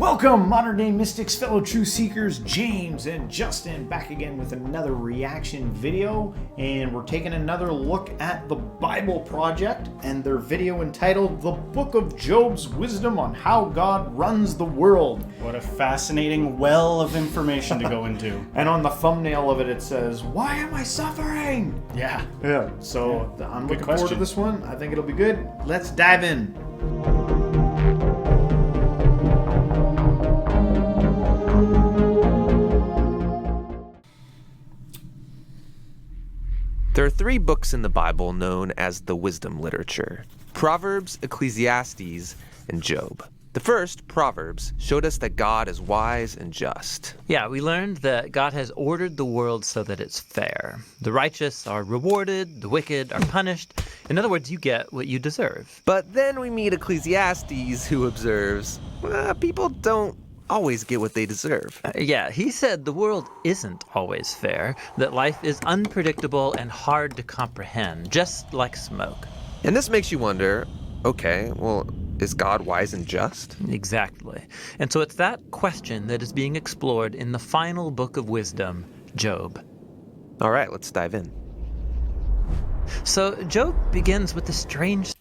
Welcome, modern day mystics, fellow truth seekers, James and Justin, back again with another reaction video, and we're taking another look at the Bible Project and their video entitled The Book of Job's Wisdom on How God Runs the World. What a fascinating well of information to go into. And on the thumbnail of it, it says, "Why am I suffering?" Yeah. So I'm Good looking forward to question. this one. I think it'll be good. Let's dive in. There are three books in the Bible known as the wisdom literature: Proverbs, Ecclesiastes, and Job. The first, Proverbs, showed us that God is wise and just. Yeah, we learned that God has ordered the world so that it's fair. The righteous are rewarded, the wicked are punished. In other words, you get what you deserve. But then we meet Ecclesiastes, who observes, people don't always get what they deserve. Yeah, he said the world isn't always fair, that life is unpredictable and hard to comprehend, just like smoke. And this makes you wonder, okay, well, is God wise and just? Exactly. And so it's that question that is being explored in the final book of wisdom, Job. All right, let's dive in. So Job begins with a strange...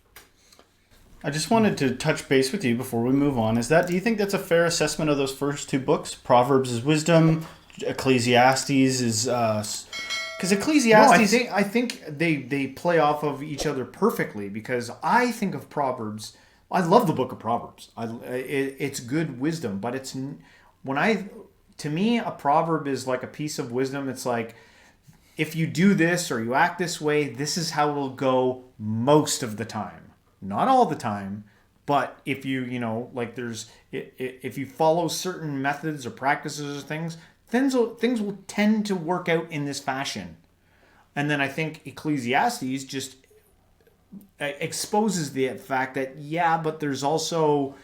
I just wanted to touch base with you before we move on. Do you think that's a fair assessment of those first two books? Proverbs is wisdom, Ecclesiastes is... Because Ecclesiastes... No, I think they play off of each other perfectly, because I think of Proverbs... I love the book of Proverbs. It's good wisdom, but to me, a proverb is like a piece of wisdom. It's like, if you do this or you act this way, this is how it'll go most of the time. Not all the time, but if you if you follow certain methods or practices or things will tend to work out in this fashion. And then I think Ecclesiastes just exposes the fact that, but there's also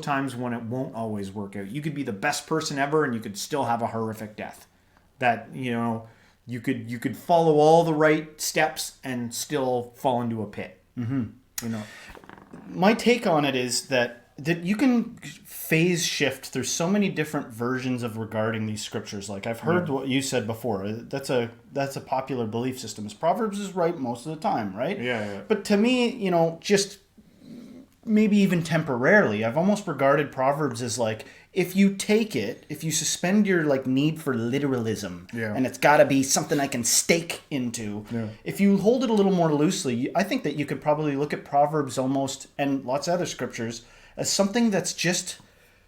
times when it won't always work out. You could be the best person ever and you could still have a horrific death. That, you could follow all the right steps and still fall into a pit. Mm-hmm. My take on it is that you can phase shift through so many different versions of regarding these scriptures. Like, I've heard what you said before. That's a popular belief system. Is Proverbs is right most of the time, right? Yeah. But to me, just maybe even temporarily, I've almost regarded Proverbs as like, if you suspend your need for literalism, and it's got to be something I can stake into, if you hold it a little more loosely, I think that you could probably look at Proverbs almost, and lots of other scriptures, as something that's just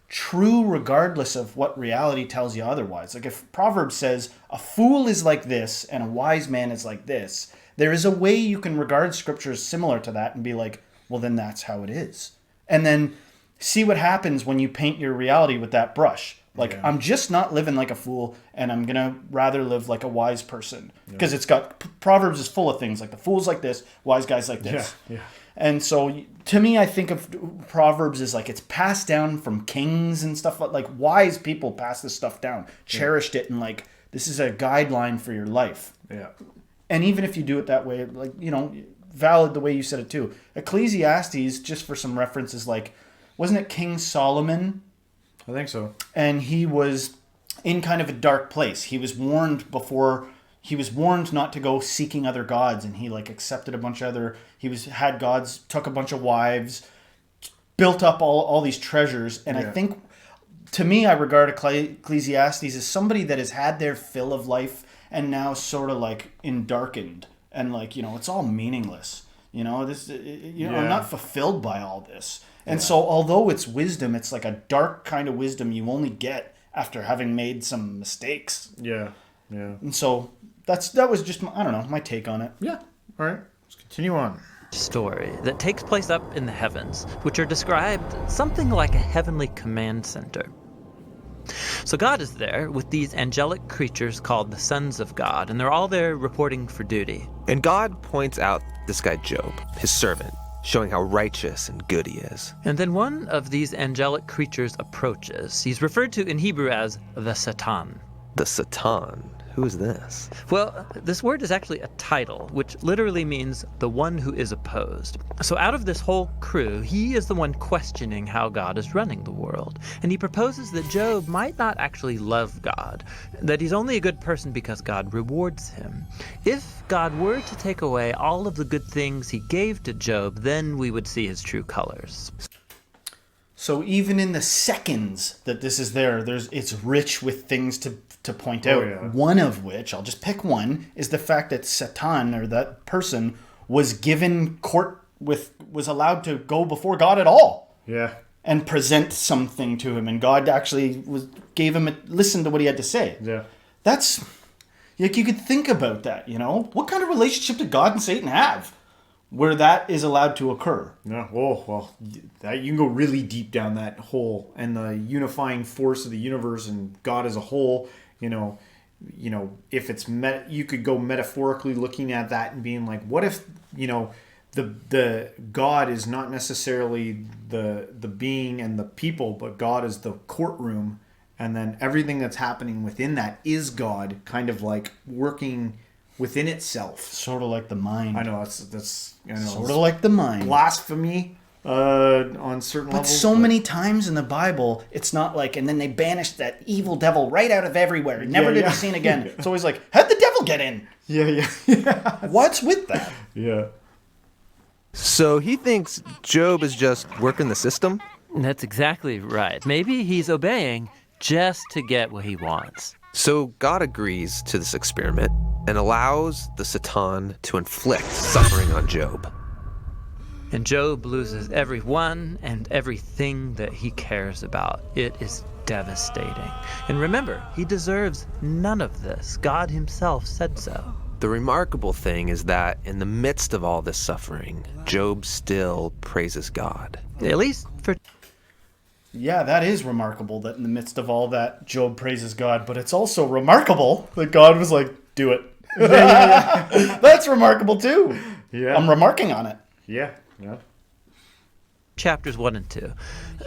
true regardless of what reality tells you otherwise. Like, if Proverbs says a fool is like this and a wise man is like this, there is a way you can regard scriptures similar to that and be like, well, then that's how it is. And then see what happens when you paint your reality with that brush. I'm just not living like a fool, and I'm going to rather live like a wise person. Because it's got, Proverbs is full of things like the fool's like this, wise guy's like this. Yeah. And so to me, I think of Proverbs as like it's passed down from kings and stuff. Like wise people pass this stuff down, cherished it, and like this is a guideline for your life. Yeah. And even if you do it that way, valid the way you said it too. Ecclesiastes, just for some references, wasn't it King Solomon? I think so. And he was in kind of a dark place. He was warned not to go seeking other gods, and he accepted a bunch of other. Had gods, took a bunch of wives, built up all these treasures. And I think, to me, I regard Ecclesiastes as somebody that has had their fill of life and now sort of in darkened, and it's all meaningless. I'm not fulfilled by all this. And so although it's wisdom, it's like a dark kind of wisdom you only get after having made some mistakes. Yeah. And so that was just my take on it. Yeah. All right. Let's continue on. Story that takes place up in the heavens, which are described something like a heavenly command center. So God is there with these angelic creatures called the sons of God, and they're all there reporting for duty. And God points out this guy Job, his servant, showing how righteous and good he is. And then one of these angelic creatures approaches. He's referred to in Hebrew as the Satan. The Satan. Who is this? Well, this word is actually a title, which literally means the one who is opposed. So out of this whole crew, he is the one questioning how God is running the world. And he proposes that Job might not actually love God, that he's only a good person because God rewards him. If God were to take away all of the good things he gave to Job, then we would see his true colors. So even in the seconds that this is there, it's rich with things to point out. Yeah. One of which, I'll just pick one, is the fact that Satan, or that person, was allowed to go before God at all. Yeah. And present something to him, and God actually listened to what he had to say. Yeah. That's, like, you could think about that, What kind of relationship did God and Satan have where that is allowed to occur? Yeah. Oh, well, that, you can go really deep down that hole, and the unifying force of the universe and God as a whole. If it's you could go metaphorically looking at that and being like, what if the God is not necessarily the being and the people, but God is the courtroom, and then everything that's happening within that is God, kind of like working within itself. Sort of like the mind. I know that's sort of like the mind. Blasphemy on certain levels. But so many times in the Bible, it's not like, and then they banished that evil devil right out of everywhere, never to be seen again. It's always like, how'd the devil get in? Yeah. What's with that? Yeah. So he thinks Job is just working the system? That's exactly right. Maybe he's obeying just to get what he wants. So God agrees to this experiment and allows the Satan to inflict suffering on Job. And Job loses everyone and everything that he cares about. It is devastating. And remember, he deserves none of this. God himself said so. The remarkable thing is that in the midst of all this suffering, Job still praises God. At least for... Yeah, that is remarkable that in the midst of all that, Job praises God. But it's also remarkable that God was like, do it. That's remarkable too. Yeah. I'm remarking on it. Yeah. chapters 1 and 2.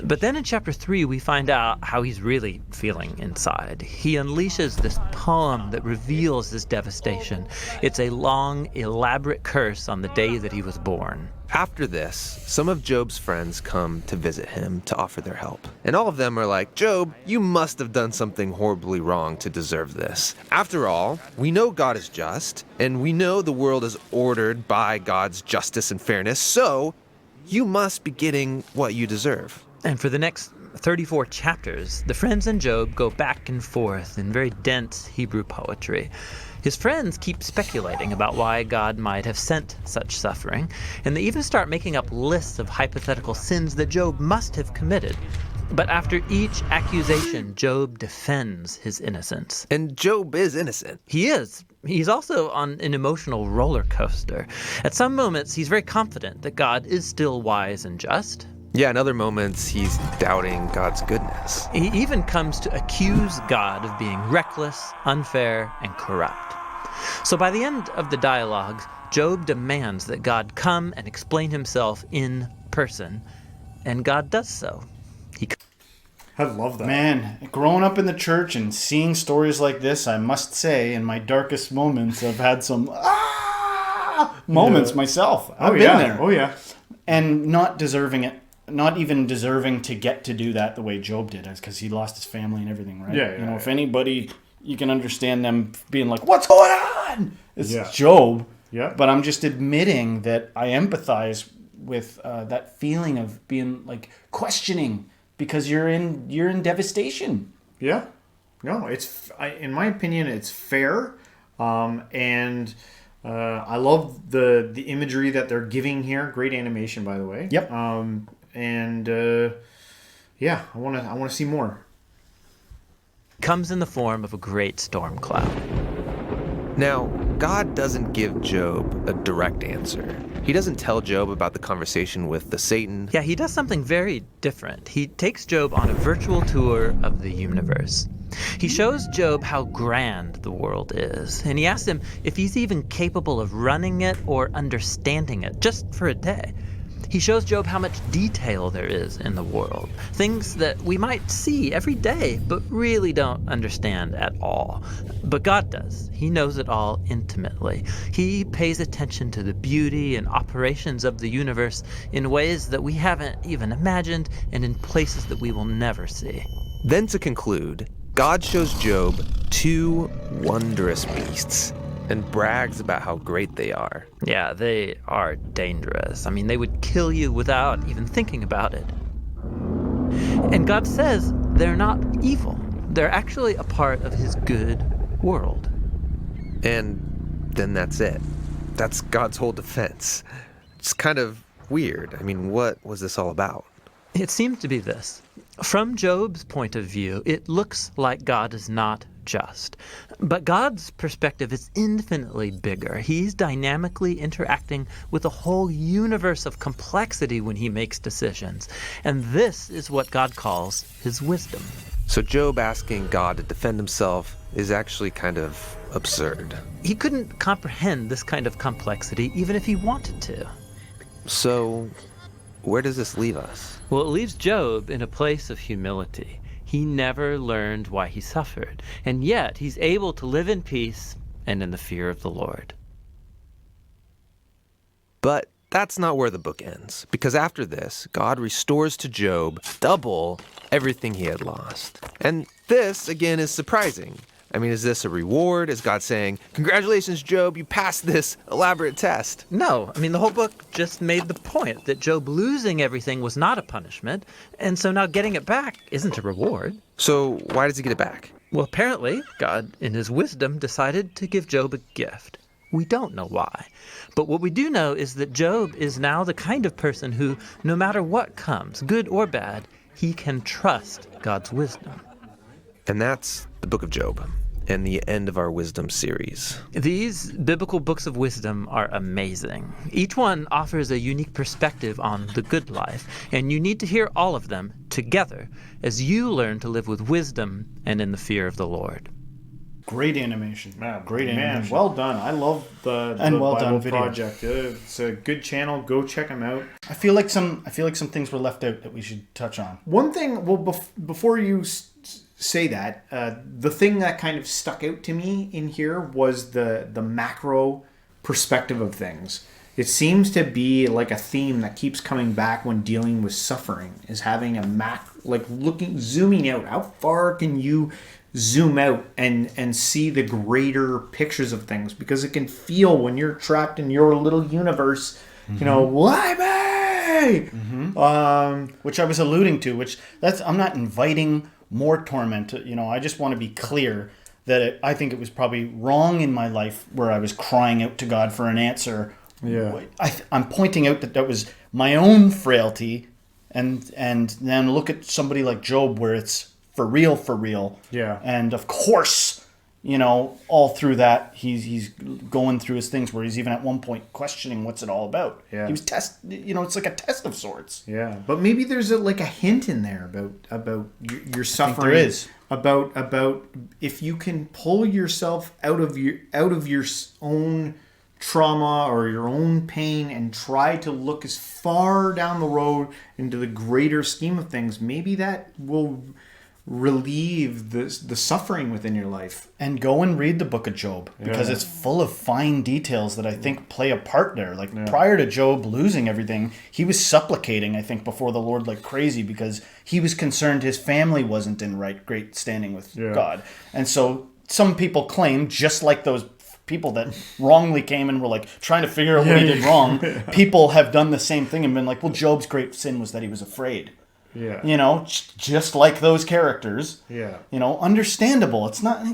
But then in chapter 3, we find out how he's really feeling inside. He unleashes this poem that reveals this devastation. It's a long, elaborate curse on the day that he was born. After this, some of Job's friends come to visit him to offer their help. And all of them are like, Job, you must have done something horribly wrong to deserve this. After all, we know God is just, and we know the world is ordered by God's justice and fairness, so you must be getting what you deserve. And for the next 34 chapters, the friends and Job go back and forth in very dense Hebrew poetry. His friends keep speculating about why God might have sent such suffering, and they even start making up lists of hypothetical sins that Job must have committed. But after each accusation, Job defends his innocence. And Job is innocent. He is. He's also on an emotional roller coaster. At some moments, he's very confident that God is still wise and just. Yeah, in other moments, he's doubting God's goodness. He even comes to accuse God of being reckless, unfair, and corrupt. So by the end of the dialogues, Job demands that God come and explain himself in person, and God does so. I love that. Man, growing up in the church and seeing stories like this, I must say, in my darkest moments, I've had some moments myself. I've been there. Oh, yeah. And not deserving it. Not even deserving to get to do that the way Job did, because he lost his family and everything, right? Yeah. If anybody, you can understand them being like, what's going on? It's Job. Yeah. But I'm just admitting that I empathize with that feeling of being like questioning, because you're in devastation. Yeah. No, in my opinion, it's fair. And I love the imagery that they're giving here. Great animation, by the way. Yep. I want to see more. Comes in the form of a great storm cloud. Now, God doesn't give Job a direct answer. He doesn't tell Job about the conversation with the Satan. Yeah, he does something very different. He takes Job on a virtual tour of the universe. He shows Job how grand the world is, and he asks him if he's even capable of running it or understanding it, just for a day. He shows Job how much detail there is in the world, things that we might see every day but really don't understand at all. But God does. He knows it all intimately. He pays attention to the beauty and operations of the universe in ways that we haven't even imagined and in places that we will never see. Then to conclude, God shows Job two wondrous beasts and brags about how great they are. Yeah, they are dangerous. I mean, they would kill you without even thinking about it. And God says they're not evil. They're actually a part of his good world. And then that's it. That's God's whole defense. It's kind of weird. I mean, what was this all about? It seems to be this. From Job's point of view, it looks like God is not just. But God's perspective is infinitely bigger. He's dynamically interacting with a whole universe of complexity when he makes decisions. And this is what God calls his wisdom. So Job asking God to defend himself is actually kind of absurd. He couldn't comprehend this kind of complexity even if he wanted to. So where does this leave us? Well, it leaves Job in a place of humility. He never learned why he suffered, and yet he's able to live in peace and in the fear of the Lord. But that's not where the book ends, because after this, God restores to Job double everything he had lost. And this, again, is surprising. I mean, is this a reward? Is God saying, congratulations, Job, you passed this elaborate test? No, I mean, the whole book just made the point that Job losing everything was not a punishment, and so now getting it back isn't a reward. So why does he get it back? Well, apparently, God, in his wisdom, decided to give Job a gift. We don't know why. But what we do know is that Job is now the kind of person who, no matter what comes, good or bad, he can trust God's wisdom. And that's the book of Job, and the end of our wisdom series. These biblical books of wisdom are amazing. Each one offers a unique perspective on the good life, and you need to hear all of them together as you learn to live with wisdom and in the fear of the Lord. Great animation. Great animation. Man, well done. I love the well Bible done video. project. It's a good channel. Go check them out. I feel like some things were left out that we should touch on. One thing, well, before you say that, the thing that kind of stuck out to me in here was the macro perspective of things. It seems to be like a theme that keeps coming back when dealing with suffering, is having a zooming out. How far can you zoom out and see the greater pictures of things? Because it can feel, when you're trapped in your little universe, you know, why me? Which I was alluding to, I'm not inviting more torment. You know, I just want to be clear that I think it was probably wrong in my life where I was crying out to God for an answer. Yeah. I'm pointing out that was my own frailty, and then look at somebody like Job where it's for real. Yeah. And of course, you know, all through that, he's going through his things where he's even at one point questioning what's it all about. Yeah. He was it's like a test of sorts. Yeah. But maybe there's a hint in there about your suffering. There is. About if you can pull yourself out of your own trauma or your own pain and try to look as far down the road into the greater scheme of things, maybe that will relieve the suffering within your life. And go and read the book of Job, because it's full of fine details that I think play a part there. Prior to Job losing everything, he was supplicating, I think, before the Lord like crazy, because he was concerned his family wasn't in great standing with God. And so some people claim, just like those people that wrongly came and were like trying to figure out what he did wrong, people have done the same thing and been like, well, Job's great sin was that he was afraid. Yeah. You know, just like those characters. Yeah. You know, understandable. It's not,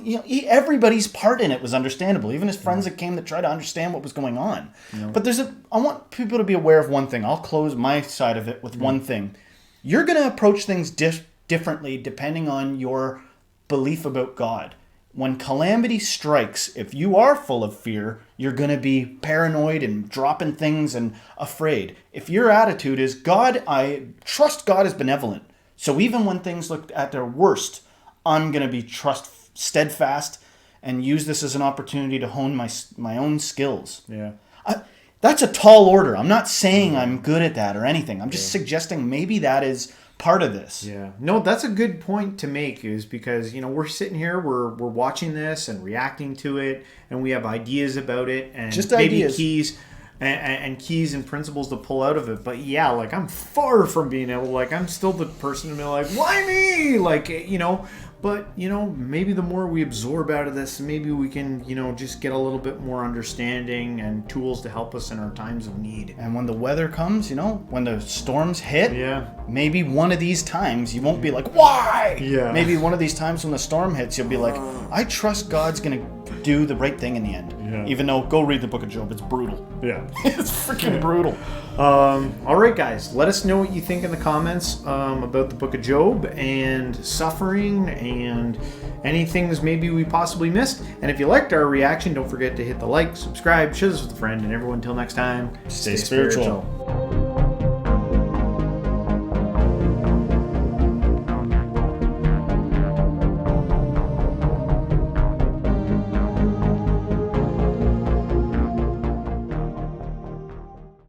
everybody's part in it was understandable. Even his friends that came to try to understand what was going on. But I want people to be aware of one thing. I'll close my side of it with one thing. You're going to approach things differently depending on your belief about God. When calamity strikes, if you are full of fear, you're going to be paranoid and dropping things and afraid. If your attitude is, God, I trust God is benevolent. So even when things look at their worst, I'm going to be steadfast and use this as an opportunity to hone my own skills. Yeah. That's a tall order. I'm not saying I'm good at that or anything. I'm just suggesting maybe that is part of this. Yeah. No, that's a good point to make, is because, we're sitting here, we're watching this and reacting to it, and we have ideas about it, and Just maybe ideas. keys and keys and principles to pull out of it. But yeah, like, I'm far from being able, like, I'm still the person to be like, why me? Like, but, maybe the more we absorb out of this, maybe we can, just get a little bit more understanding and tools to help us in our times of need. And when the weather comes, when the storms hit, maybe one of these times you won't be like, why? Yeah. Maybe one of these times when the storm hits, you'll be like, I trust God's going to do the right thing in the end. Yeah. Even though, go read the book of Job. It's brutal. Yeah. It's freaking brutal. All right, guys, let us know what you think in the comments about the book of Job and suffering and any things maybe we possibly missed. And if you liked our reaction, don't forget to hit the like, subscribe, share this with a friend, and everyone, until next time, Stay spiritual.